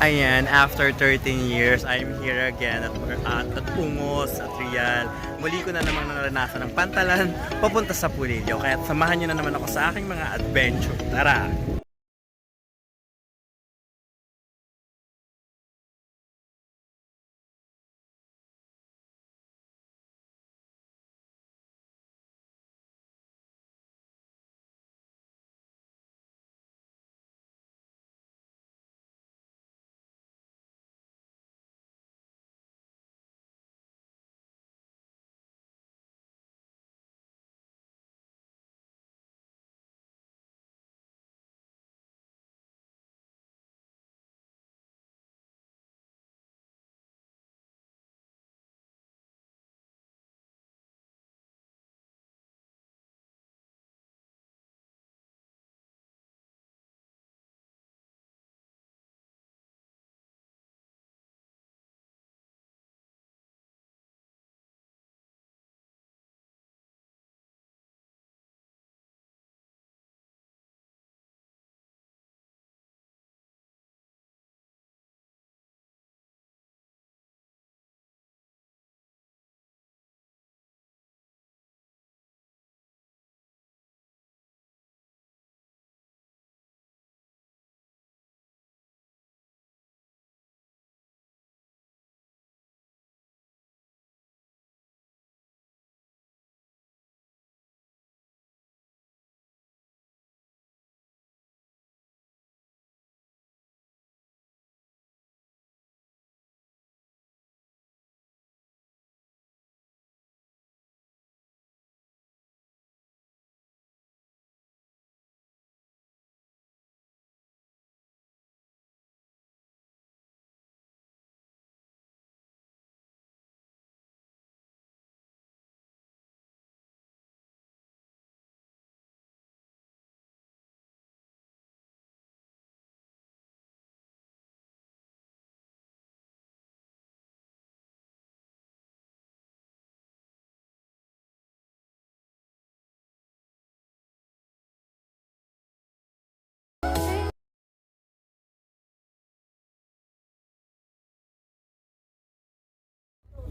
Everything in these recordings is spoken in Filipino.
Ayan, after 13 years, I'm here again at Ungos, at Real. Muli ko na namang naranasan ng pantalan papunta sa Pulilio. Kaya samahan nyo na naman ako sa aking mga adventure. Tara!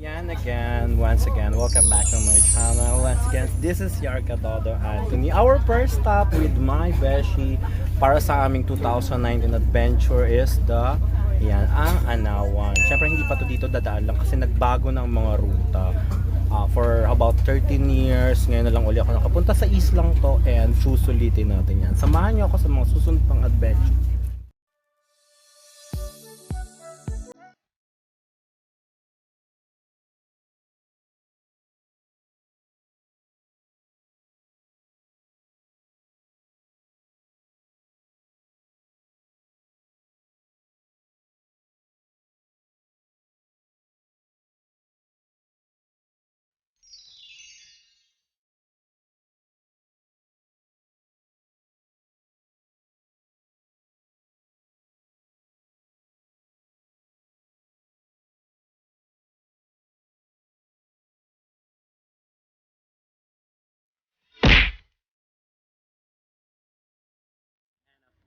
Yan again, once again, welcome back to my channel. Once again, this is Yarka Dodo Anthony. Our first stop with my Beshi para sa aming 2019 adventure is ang Anawan. Siyempre hindi pa to dito dadaan lang kasi nagbago ng mga ruta. For about 13 years, ngayon na lang uli ako nakapunta sa islang to and susulitin natin yan. Samahan niyo ako sa mga susunod pang adventure.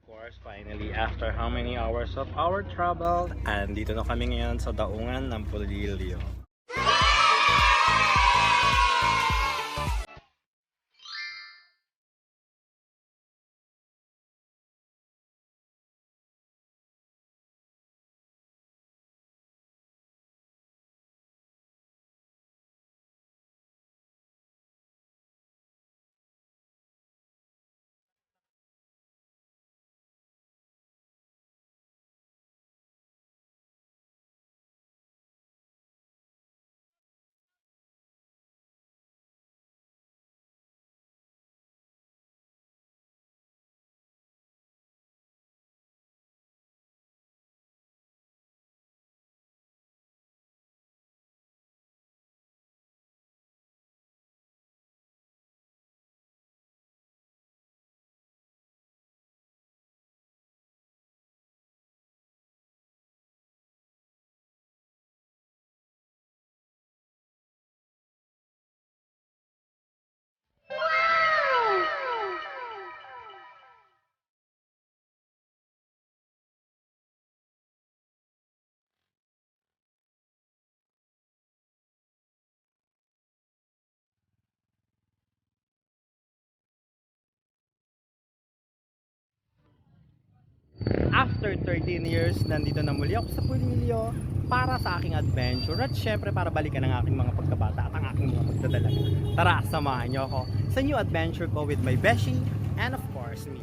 Of course, finally, after how many hours of our travel, and dito na kami ngayon sa daungan ng Polilio. after 13 years, nandito na muli ako sa Pulilio para sa aking adventure at syempre para balikan ang aking mga pagkabata at ang aking mga pagdadalaga. Tara, samahan niyo ako sa new adventure ko with my beshi and of course me.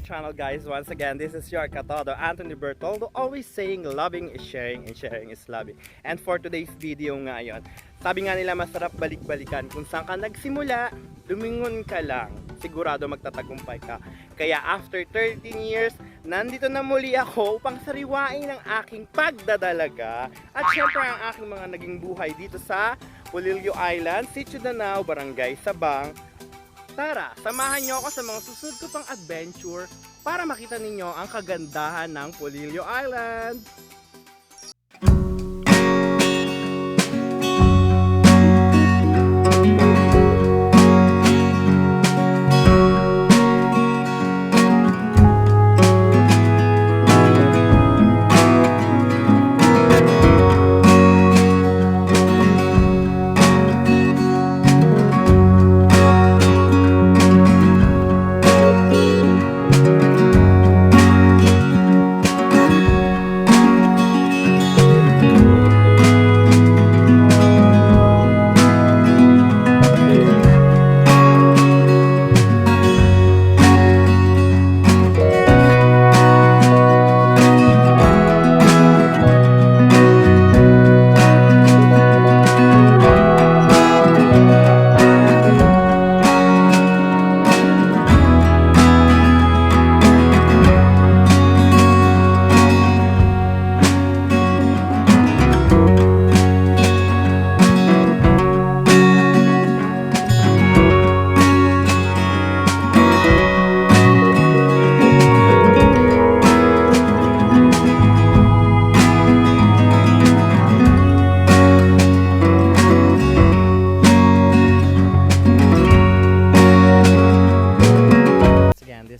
Channel guys, once again this is your Katodo Anthony Bertoldo, always saying loving is sharing and sharing is loving. And for today's video ngayon, sabi nga nila masarap balik-balikan. Kung saan ka nagsimula, lumingon ka lang, sigurado magtatagumpay ka. Kaya after 13 years, nandito na muli ako upang sariwain ang aking pagdadalaga at syempre ang aking mga naging buhay dito sa Pulilio Island, Sitio Danao, Barangay Sabang. Tara, samahan niyo ako sa mga susunod ko pang adventure para makita ninyo ang kagandahan ng Pulilio Island.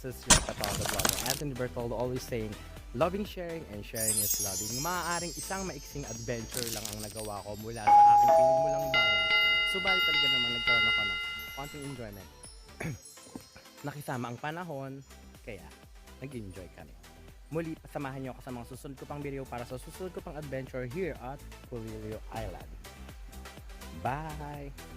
This is your Katodo vlogger, Anthony Bertoldo, always saying, loving sharing and sharing is loving. Maaaring isang maiksing adventure lang ang nagawa ko mula sa aking pinagmulang bayan. Subalit talaga naman nagkaroon ako ng konting enjoyment. Nakisama ang panahon, kaya nag-enjoy kami. Muli, pasamahan niyo ako sa mga susunod ko pang video para sa susunod ko pang adventure here at Pulilio Island. Bye!